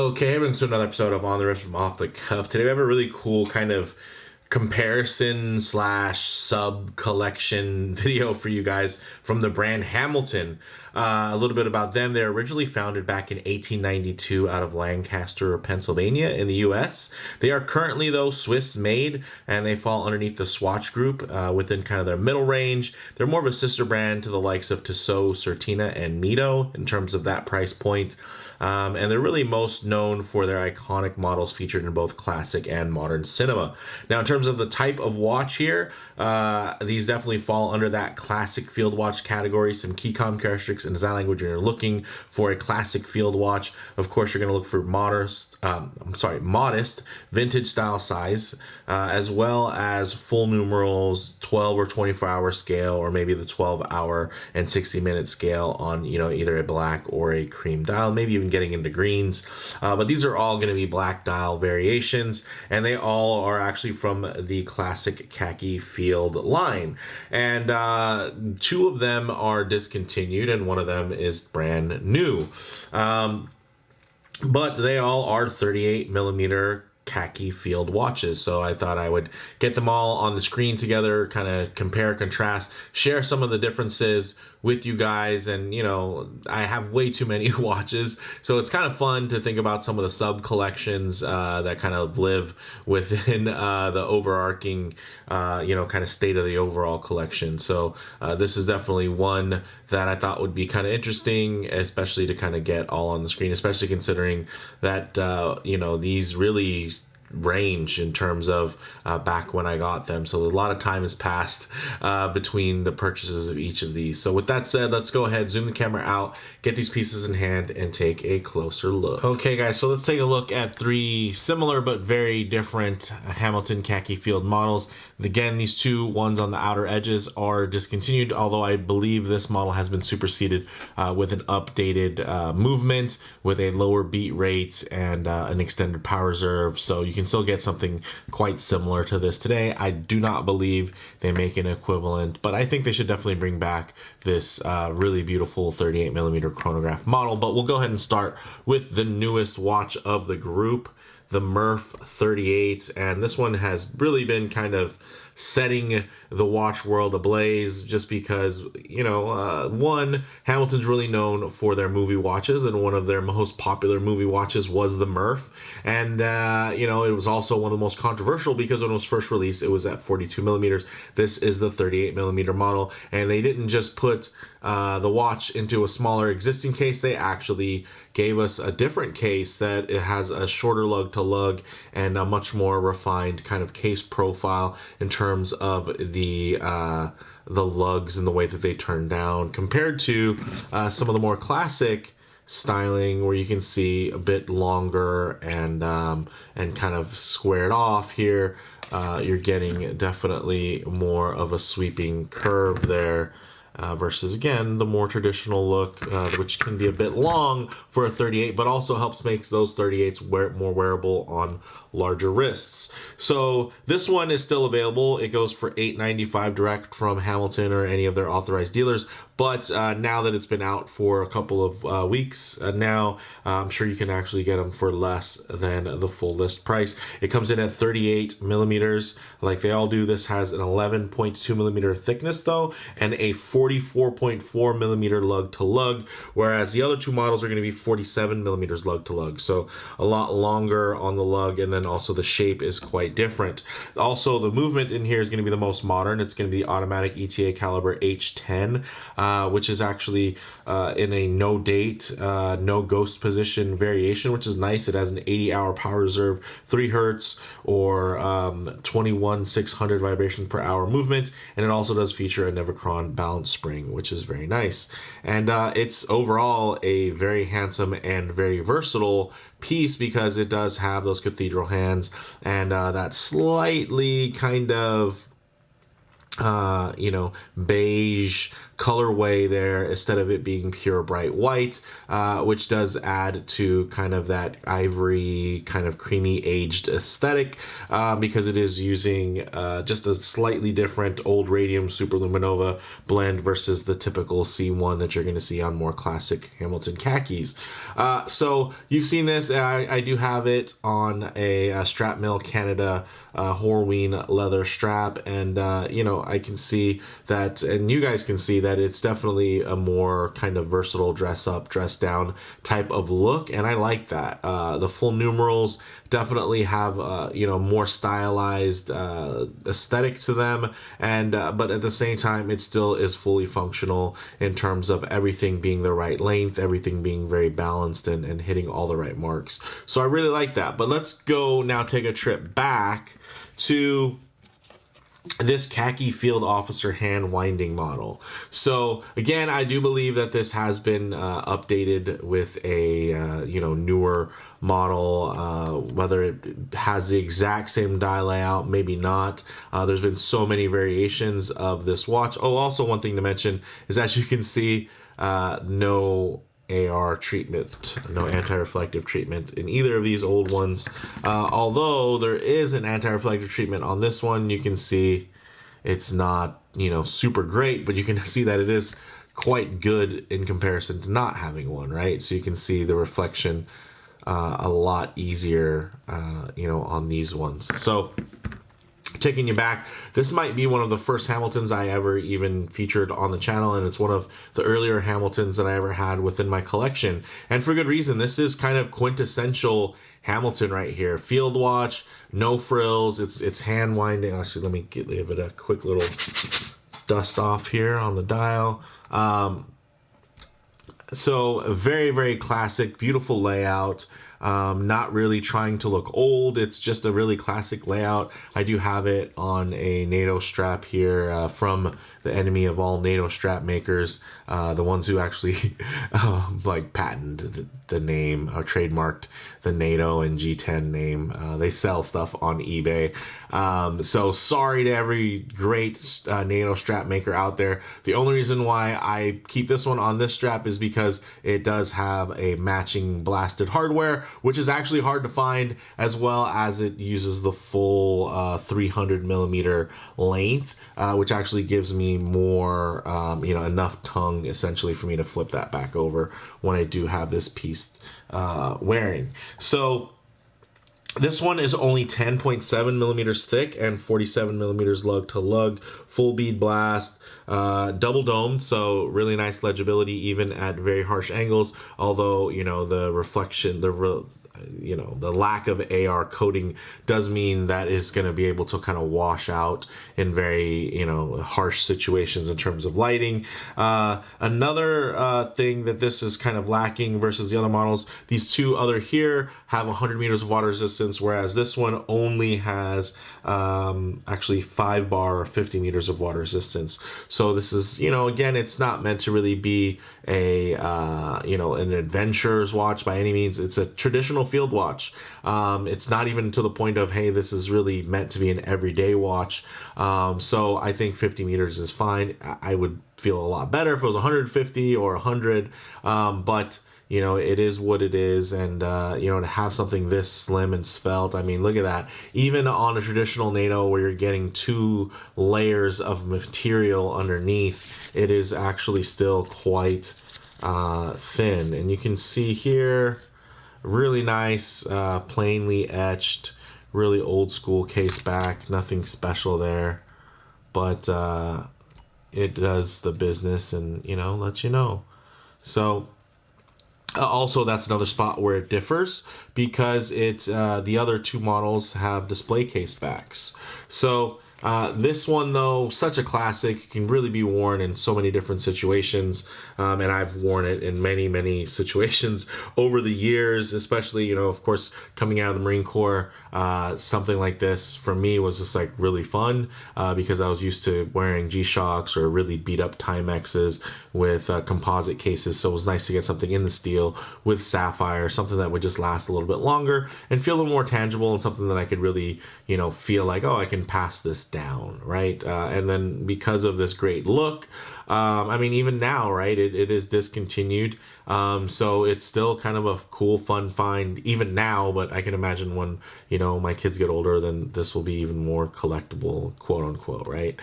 Okay, everyone, to another episode of On the Wrist from Off the Cuff. Today we have a really cool kind of comparison slash sub collection video for you guys from the brand Hamilton. A little bit about them. They're originally founded back in 1892 out of Lancaster, Pennsylvania in the US. They are currently, though, Swiss made, and they fall underneath the Swatch group within kind of their middle range. They're more of a sister brand to the likes of Tissot, Certina, and Mito in terms of that price point. And they're really most known for their iconic models featured in both classic and modern cinema. Now, in terms of the type of watch here, these definitely fall under that classic field watch category. Some key characteristics and design language. You're looking for a classic field watch. Of course, you're going to look for modest vintage style size, as well as full numerals, 12 or 24-hour scale, or maybe the 12-hour and 60-minute scale on either a black or a cream dial, maybe even getting into greens. But these are all going to be black dial variations, and they all are actually from the classic Khaki field line. And two of them are discontinued, and one of them is brand new. But they all are 38 millimeter Khaki field watches, so I thought I would get them all on the screen together, kind of compare, contrast, share some of the differences with you guys. And I have way too many watches, so it's kind of fun to think about some of the sub collections that kind of live within the overarching kind of state of the overall collection. So this is definitely one that I thought would be kind of interesting, especially to kind of get all on the screen, especially considering that these really range in terms of back when I got them, so a lot of time has passed between the purchases of each of these. So with that said, let's go ahead, zoom the camera out, get these pieces in hand, and take a closer look. Okay guys, so let's take a look at three similar but very different Hamilton Khaki field models. Again, these two ones on the outer edges are discontinued, although I believe this model has been superseded with an updated movement with a lower beat rate and an extended power reserve, so you can still get something quite similar to this today. I do not believe they make an equivalent, but I think they should definitely bring back this really beautiful 38 millimeter chronograph model. But we'll go ahead and start with the newest watch of the group, the Murph 38, and this one has really been kind of setting the watch world ablaze, just because one, Hamilton's really known for their movie watches, and one of their most popular movie watches was the Murph. And it was also one of the most controversial because when it was first released, it was at 42 millimeters. This is the 38 millimeter model, and they didn't just put the watch into a smaller existing case. They actually gave us a different case that it has a shorter lug to lug and a much more refined kind of case profile in terms of the lugs and the way that they turn down, compared to some of the more classic styling where you can see a bit longer and kind of squared off here. You're getting definitely more of a sweeping curve there. Versus, again, the more traditional look, which can be a bit long for a 38, but also helps make those 38s more wearable on larger wrists. So this one is still available. It goes for $8.95 direct from Hamilton or any of their authorized dealers. But now that it's been out for a couple of weeks now, I'm sure you can actually get them for less than the full list price. It comes in at 38 millimeters, like they all do. This has an 11.2 millimeter thickness though, and a 44.4 millimeter lug to lug, whereas the other two models are going to be 47 millimeters lug to lug. So a lot longer on the lug, and then also the shape is quite different. Also, the movement in here is going to be the most modern. It's going to be automatic ETA caliber H10. Which is actually in a no date, no ghost position variation, which is nice. It has an 80-hour power reserve, 3 hertz or 21,600 vibrations per hour movement, and it also does feature a Nivachron balance spring, which is very nice. And it's overall a very handsome and very versatile piece because it does have those cathedral hands and that slightly kind of beige colorway there instead of it being pure bright white, which does add to kind of that ivory, kind of creamy aged aesthetic, because it is using just a slightly different old radium superluminova blend versus the typical C1 that you're going to see on more classic Hamilton khakis. So you've seen this. I do have it on a Strap Mill Canada Horween leather strap, and I can see that, and you guys can see that it's definitely a more kind of versatile dress up, dress down type of look, and I like that. The full numerals definitely have more stylized aesthetic to them, and but at the same time it still is fully functional in terms of everything being the right length, everything being very balanced and hitting all the right marks. So I really like that. But let's go now, take a trip back to this khaki field officer hand winding model. So again, I do believe that this has been updated with a newer model, whether it has the exact same die layout, maybe not. There's been so many variations of this watch. Oh, also one thing to mention is, as you can see, no AR treatment, no anti-reflective treatment in either of these old ones. Although there is an anti-reflective treatment on this one, you can see it's not, super great, but you can see that it is quite good in comparison to not having one, right? So you can see the reflection a lot easier, on these ones. So taking you back, this might be one of the first Hamiltons I ever even featured on the channel, and it's one of the earlier Hamiltons that I ever had within my collection, and for good reason. This is kind of quintessential Hamilton right here. Field watch, no frills, it's hand winding. Actually, let me give it a quick little dust off here on the dial. So very, very classic, beautiful layout. Not really trying to look old. It's just a really classic layout. I do have it on a NATO strap here from the enemy of all NATO strap makers, the ones who actually patented the name or trademarked the NATO and G10 name. They sell stuff on eBay. So sorry to every great NATO strap maker out there. The only reason why I keep this one on this strap is because it does have a matching blasted hardware, which is actually hard to find, as well as it uses the full 300 millimeter length, which actually gives me more, enough tongue essentially for me to flip that back over when I do have this piece wearing. So this one is only 10.7 millimeters thick and 47 millimeters lug to lug, full bead blast, double domed, so really nice legibility even at very harsh angles. Although the reflection, the lack of AR coating does mean that it's going to be able to kind of wash out in very harsh situations in terms of lighting. Another thing that this is kind of lacking versus the other models, these two other here have 100 meters of water resistance, whereas this one only has actually 5 bar or 50 meters of water resistance. So this is, again, it's not meant to really be a an adventurer's watch by any means. It's a traditional field watch. It's not even to the point of, hey, this is really meant to be an everyday watch. So I think 50 meters is fine. I would feel a lot better if it was 150 or 100, but it is what it is. And to have something this slim and svelte, I mean, look at that. Even on a traditional NATO where you're getting 2 layers of material underneath, it is actually still quite thin. And you can see here, really nice, plainly etched, really old school case back, nothing special there, but it does the business and lets you know. So also, that's another spot where it differs, because it's the other 2 models have display case backs. So this one, though, such a classic, can really be worn in so many different situations, and I've worn it in many, many situations over the years, especially, of course, coming out of the Marine Corps. Something like this for me was just like really fun, because I was used to wearing G-Shocks or really beat up Timexes with composite cases. So it was nice to get something in the steel with Sapphire, something that would just last a little bit longer and feel a little more tangible, and something that I could really, feel like, oh, I can pass this down, right? And then because of this great look, I mean, even now, right, it is discontinued. So it's still kind of a cool, fun find even now, but I can imagine when, my kids get older, then this will be even more collectible, quote unquote, right?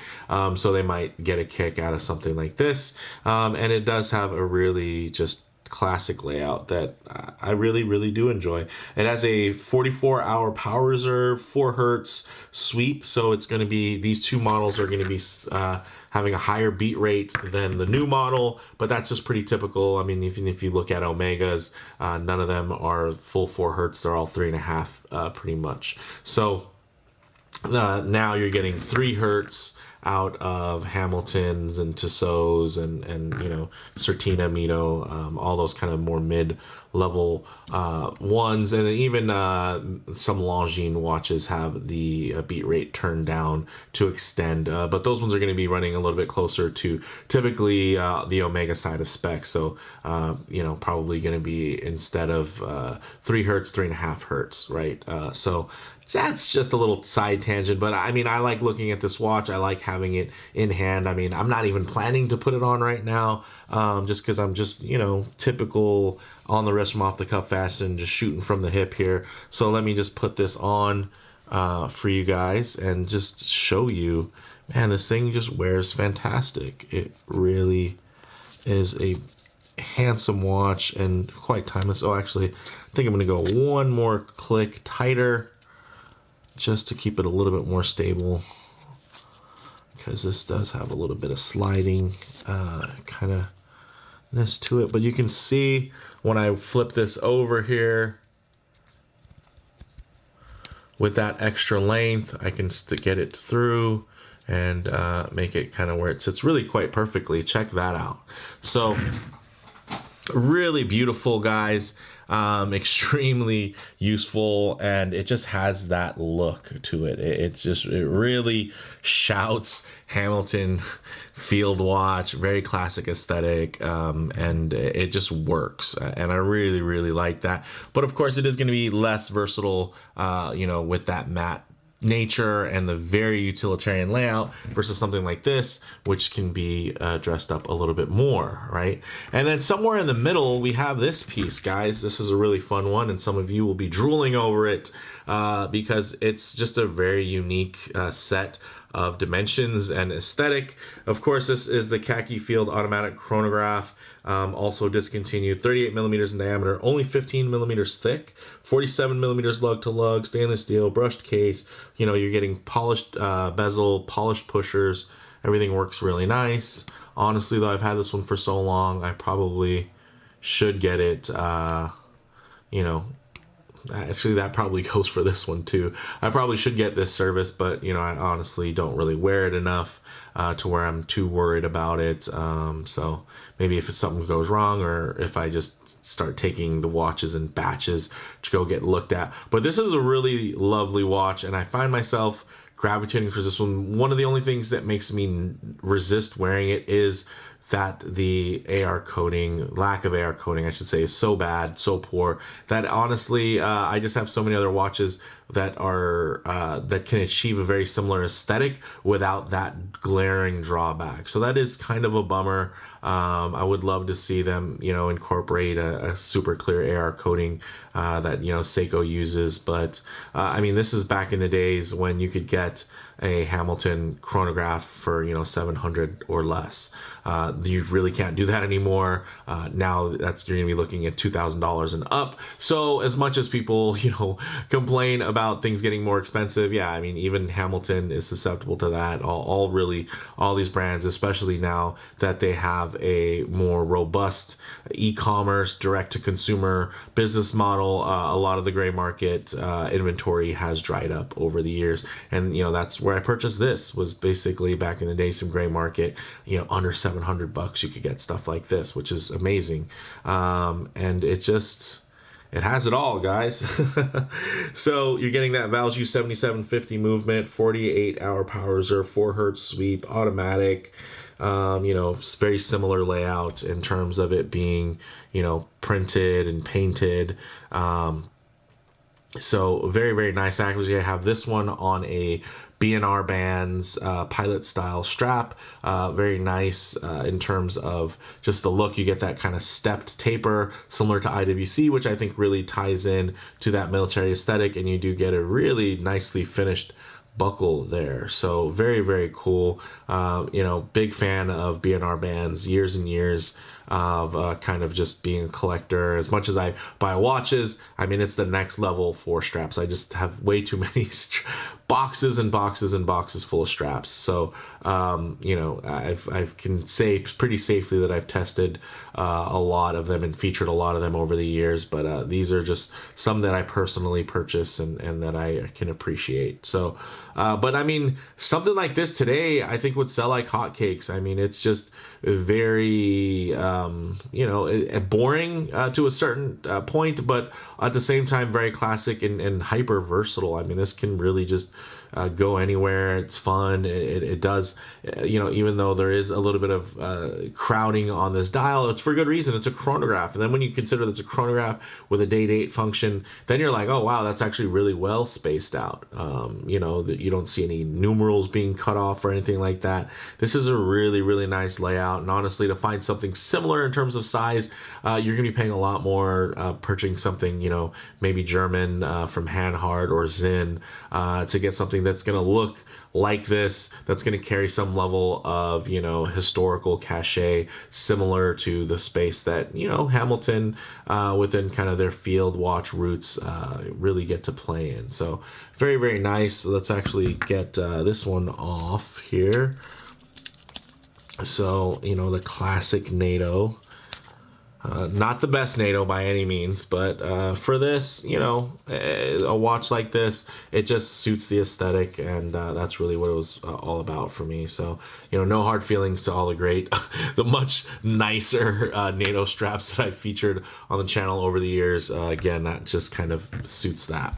So they might get a kick out of something like this. And it does have a really just classic layout that I really, really do enjoy. It has a 44-hour power reserve, 4 hertz sweep, so it's going to be, these two models are going to be having a higher beat rate than the new model, but that's just pretty typical. I mean, even if you look at Omegas, none of them are full 4 hertz, they're all 3.5 pretty much. So now you're getting 3 hertz out of Hamiltons and Tussauds and Certina, Mito, all those kind of more mid-level ones, and then even some Longines watches have the beat rate turned down to extend, but those ones are going to be running a little bit closer to typically the Omega side of specs. So probably going to be, instead of 3 hertz, 3.5 hertz, right? So that's just a little side tangent, but I mean, I like looking at this watch. I like having it in hand. I mean, I'm not even planning to put it on right now, just because I'm just, typical on the wrist from off the cuff fashion, just shooting from the hip here. So let me just put this on for you guys and just show you, man, this thing just wears fantastic. It really is a handsome watch and quite timeless. Oh, actually, I think I'm going to go one more click tighter, just to keep it a little bit more stable, because this does have a little bit of sliding kind of ness to it. But you can see when I flip this over here, with that extra length, I can get it through and make it kind of where it sits really quite perfectly. Check that out. So really beautiful, guys. Extremely useful, and it just has that look to it. It really shouts Hamilton field watch, very classic aesthetic, and it just works, and I really, really like that. But of course, it is going to be less versatile, with that matte nature and the very utilitarian layout versus something like this, which can be dressed up a little bit more, right? And then somewhere in the middle, we have this piece, guys. This is a really fun one, and some of you will be drooling over it because it's just a very unique set of dimensions and aesthetic. Of course, this is the Khaki Field automatic chronograph, also discontinued, 38 millimeters in diameter, only 15 millimeters thick, 47 millimeters lug to lug, stainless steel, brushed case. You're getting polished bezel, polished pushers. Everything works really nice. Honestly, though, I've had this one for so long, I probably should get it, actually, that probably goes for this one too. I probably should get this service, but I honestly don't really wear it enough to where I'm too worried about it. So maybe if something goes wrong, or if I just start taking the watches in batches to go get looked at. But this is a really lovely watch, and I find myself gravitating for this one. One of the only things that makes me resist wearing it is that the AR coating, lack of AR coating, I should say, is so bad, so poor, that honestly, I just have so many other watches that are that can achieve a very similar aesthetic without that glaring drawback. So that is kind of a bummer. I would love to see them, incorporate a super clear AR coating that Seiko uses. But I mean, this is back in the days when you could get a Hamilton chronograph for $700 or less. You really can't do that anymore. Now you're gonna be looking at $2,000 and up. So as much as people complain about things getting more expensive, yeah, I mean, even Hamilton is susceptible to that. All these brands, especially now that they have a more robust e-commerce, direct-to-consumer business model, a lot of the gray market inventory has dried up over the years, and that's where I purchased this. Was basically back in the day some gray market, under $700 you could get stuff like this, which is amazing, and it has it all, guys. So you're getting that Valjoux 7750 movement, 48-hour power reserve, 4 hertz sweep, automatic. Very similar layout in terms of it being, printed and painted. So very, very nice accuracy. I have this one on a B&R bands, pilot style strap. Very nice in terms of just the look. You get that kind of stepped taper similar to IWC, which I think really ties in to that military aesthetic, and you do get a really nicely finished buckle there. So very, very cool. You know, big fan of B&R bands, years and years of kind of just being a collector. As much as I buy watches, I mean, it's the next level for straps. I just have way too many boxes and boxes and boxes full of straps. So, you know, I can say pretty safely that I've tested a lot of them and featured a lot of them over the years, but these are just some that I personally purchase and that I can appreciate. So, but I mean, something like this today, I think would sell like hotcakes. I mean, it's just very, you know, boring to a certain point, but at the same time, very classic and hyper versatile. I mean, this can really just go anywhere. It's fun. It does, you know, even though there is a little bit of crowding on this dial, it's for good reason. It's a chronograph. And then when you consider that it's a chronograph with a date function, then you're like, oh, wow, that's actually really well spaced out. You know, that you don't see any numerals being cut off or anything like that. This is a really, really nice layout. And honestly, to find something similar in terms of size, you're going to be paying a lot more purchasing something, you know, maybe German from Hanhard or Zinn to get something that's going to look like this, that's going to carry some level of, you know, historical cachet similar to the space that, you know, Hamilton within kind of their field watch roots really get to play in. So very, very nice. Let's actually get this one off here. So, you know, the classic NATO. Not the best NATO by any means, but for this, you know, a watch like this, it just suits the aesthetic, and that's really what it was all about for me. So, you know, no hard feelings to all the great, the much nicer NATO straps that I've featured on the channel over the years. Again, that just kind of suits that,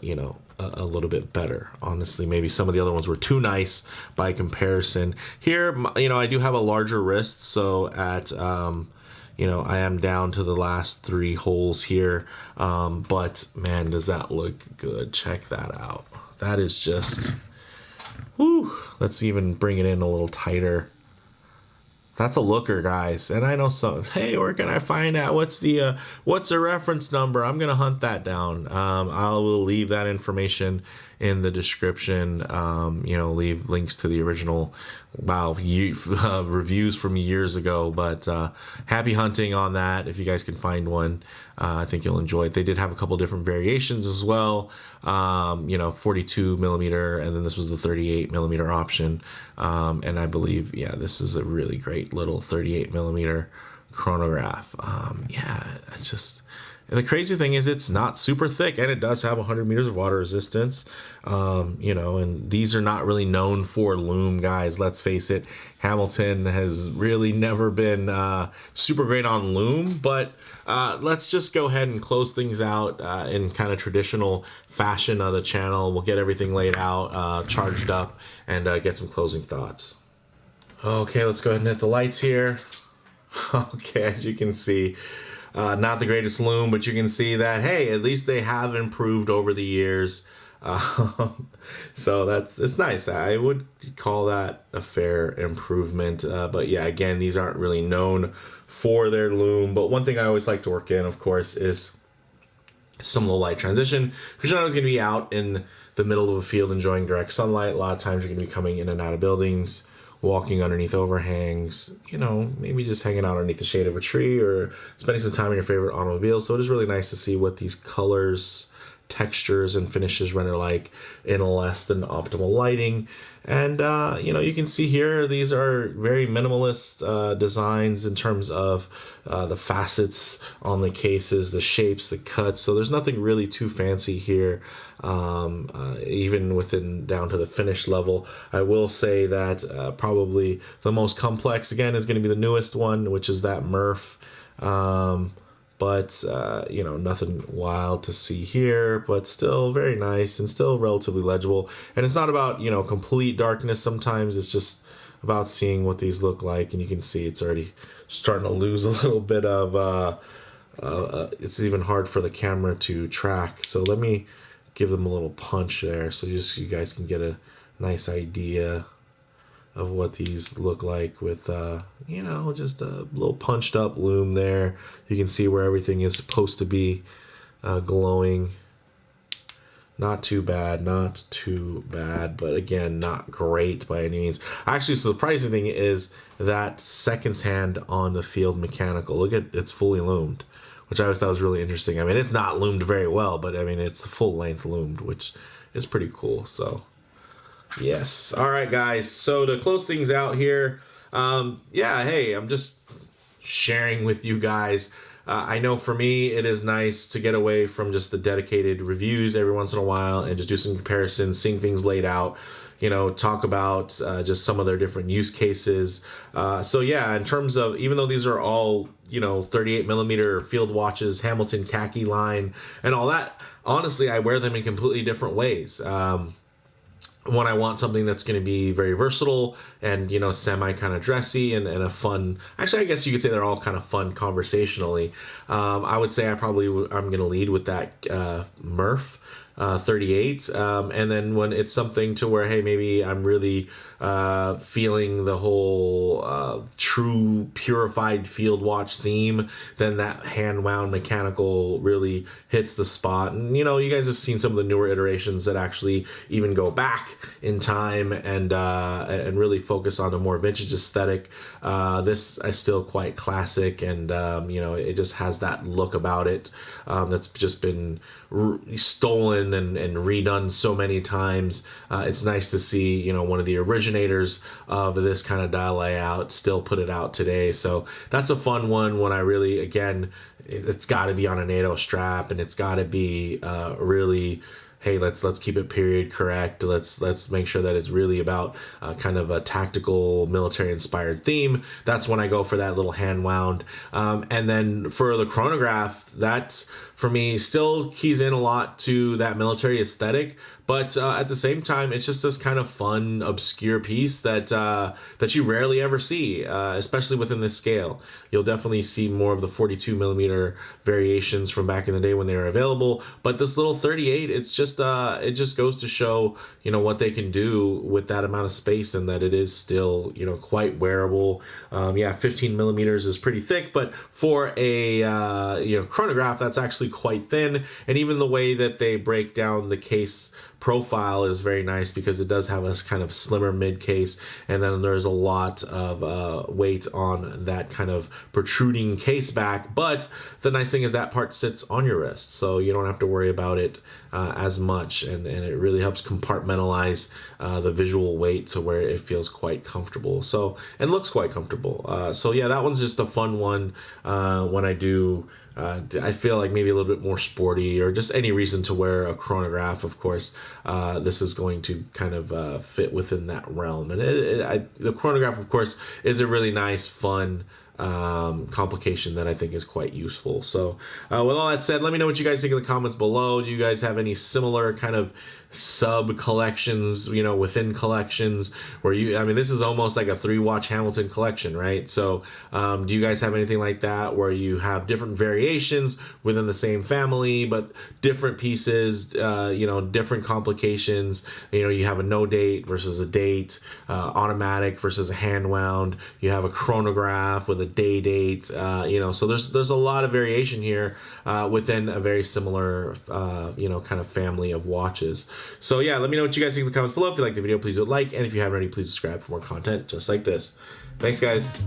you know, a little bit better. Honestly, maybe some of the other ones were too nice by comparison. Here, you know, I do have a larger wrist, so at you know, I am down to the last 3 holes here, but man, does that look good. Check that out. That is just, whew. Let's even bring it in a little tighter. That's a looker, guys. And I know some, hey, where can I find out? What's the reference number? I'm going to hunt that down. I will leave that information in the description. You know, leave links to the original, reviews from years ago. But happy hunting on that. If you guys can find one, I think you'll enjoy it. They did have a couple different variations as well. You know, 42 millimeter, and then this was the 38 millimeter option. And I believe, yeah, this is a really great little 38 millimeter chronograph. Yeah, it's just, the crazy thing is it's not super thick, and it does have 100 meters of water resistance. You know, and these are not really known for loom, guys. Let's face it, Hamilton has really never been super great on loom, but let's just go ahead and close things out in kind of traditional fashion of the channel. We'll get everything laid out, charged up, and get some closing thoughts. Okay, let's go ahead and hit the lights here. Okay, as you can see, not the greatest loom, but you can see that, hey, at least they have improved over the years. So it's nice. I would call that a fair improvement. But yeah, again, these aren't really known for their loom. But one thing I always like to work in, of course, is some low light transition, because you're not always going to be out in the middle of a field enjoying direct sunlight. A lot of times you're going to be coming in and out of buildings, walking underneath overhangs, you know, maybe just hanging out underneath the shade of a tree or spending some time in your favorite automobile. So it is really nice to see what these colors, textures, and finishes render like in less than optimal lighting. And you know, you can see here these are very minimalist designs in terms of the facets on the cases, the shapes, the cuts. So there's nothing really too fancy here, even within down to the finish level. I will say that probably the most complex again is going to be the newest one, which is that Murph. But you know, nothing wild to see here, but still very nice and still relatively legible. And it's not about, you know, complete darkness. Sometimes it's just about seeing what these look like, and you can see it's already starting to lose a little bit of it's even hard for the camera to track. So let me give them a little punch there, so just you guys can get a nice idea of what these look like with, you know, just a little punched up loom there. You can see where everything is supposed to be glowing. Not too bad, not too bad, but again, not great by any means. Actually, so the surprising thing is that seconds hand on the field mechanical. Look at, it's fully loomed, which I always thought was really interesting. I mean, it's not loomed very well, but I mean, it's full length loomed, which is pretty cool. So yes. All right, guys. So to close things out here, yeah, hey, I'm just sharing with you guys. I know for me, it is nice to get away from just the dedicated reviews every once in a while and just do some comparisons, seeing things laid out, you know, talk about just some of their different use cases. So yeah, in terms of, even though these are all, you know, 38 millimeter field watches, Hamilton Khaki line and all that, honestly, I wear them in completely different ways. When I want something that's going to be very versatile and, you know, semi kind of dressy and a fun, actually, I guess you could say they're all kind of fun conversationally. I would say I'm going to lead with that Murph 38. And then when it's something to where, hey, maybe I'm really feeling the whole true purified field watch theme, then that hand wound mechanical really hits the spot. And you know, you guys have seen some of the newer iterations that actually even go back in time and really focus on a more vintage aesthetic. This is still quite classic, and you know, it just has that look about it that's just been stolen and redone so many times. It's nice to see, you know, one of the originators of this kind of dial layout still put it out today. So that's a fun one when I really, again, it's got to be on a NATO strap, and it's got to be really, hey, let's keep it period correct. Let's make sure that it's really about kind of a tactical military inspired theme. That's when I go for that little hand wound. And then for the chronograph, that's for me still keys in a lot to that military aesthetic. But at the same time, it's just this kind of fun, obscure piece that that you rarely ever see, especially within this scale. You'll definitely see more of the 42 millimeter variations from back in the day when they were available. But this little 38, it's just it just goes to show, you know, what they can do with that amount of space, and that it is still, you know, quite wearable. Yeah, 15 millimeters is pretty thick, but for a you know, chronograph, that's actually quite thin. And even the way that they break down the case profile is very nice, because it does have a kind of slimmer mid case, and then there's a lot of weight on that kind of protruding case back. But the nice thing is that part sits on your wrist, so you don't have to worry about it as much, and it really helps compartmentalize the visual weight to where it feels quite comfortable, so, and looks quite comfortable. So yeah, that one's just a fun one when I do I feel like maybe a little bit more sporty, or just any reason to wear a chronograph. Of course, this is going to kind of fit within that realm. And the chronograph, of course, is a really nice, fun complication that I think is quite useful. So with all that said, let me know what you guys think in the comments below. Do you guys have any similar kind of sub collections, you know, within collections where you, I mean, this is almost like a 3-watch Hamilton collection, right? So do you guys have anything like that where you have different variations within the same family, but different pieces, you know, different complications? You know, you have a no date versus a date, automatic versus a hand wound, you have a chronograph with a day date, you know, so there's a lot of variation here within a very similar you know, kind of family of watches. So yeah, let me know what you guys think in the comments below. If you like the video, please do a like, and if you haven't already, please subscribe for more content just like this. Thanks, guys.